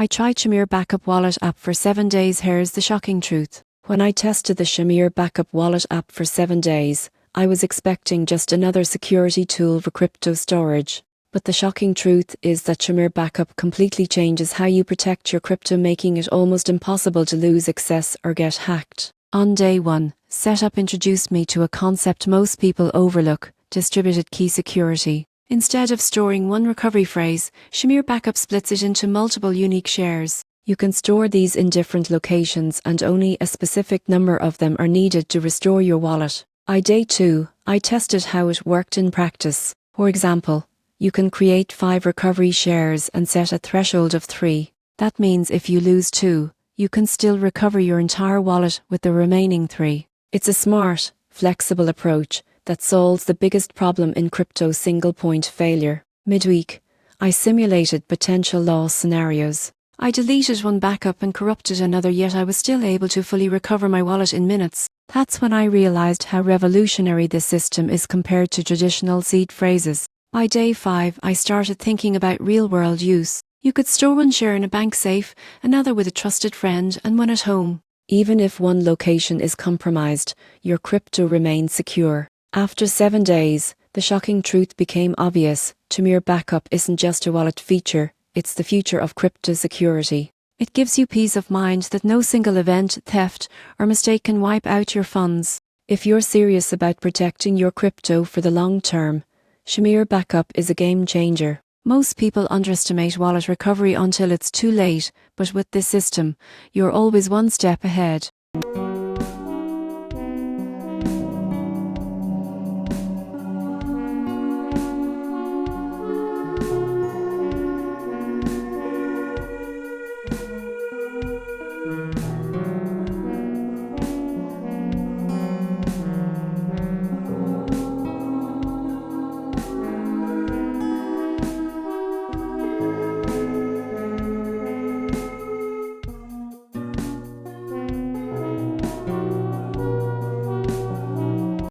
I tried Shamir Backup Wallet app for 7 days. Here's the shocking truth. When I tested the Shamir Backup Wallet app for 7 days, I was expecting just another security tool for crypto storage. But the shocking truth is that Shamir Backup completely changes how you protect your crypto, making it almost impossible to lose access or get hacked. On day 1, setup introduced me to a concept most people overlook: distributed key security. Instead of storing one recovery phrase, Shamir Backup splits it into multiple unique shares. You can store these in different locations, and only a specific number of them are needed to restore your wallet. On day 2, I tested how it worked in practice. For example, you can create 5 recovery shares and set a threshold of 3. That means if you lose 2, you can still recover your entire wallet with the remaining 3. It's a smart, flexible approach that solves the biggest problem in crypto: single point failure. Midweek, I simulated potential loss scenarios. I deleted one backup and corrupted another, yet I was still able to fully recover my wallet in minutes. That's when I realized how revolutionary this system is compared to traditional seed phrases. By day 5, I started thinking about real-world use. You could store one share in a bank safe, another with a trusted friend, and one at home. Even if one location is compromised, your crypto remains secure. After 7 days, the shocking truth became obvious. Shamir Backup isn't just a wallet feature, it's the future of crypto security. It gives you peace of mind that no single event, theft, or mistake can wipe out your funds. If you're serious about protecting your crypto for the long term, Shamir Backup is a game changer. Most people underestimate wallet recovery until it's too late, but with this system, you're always one step ahead.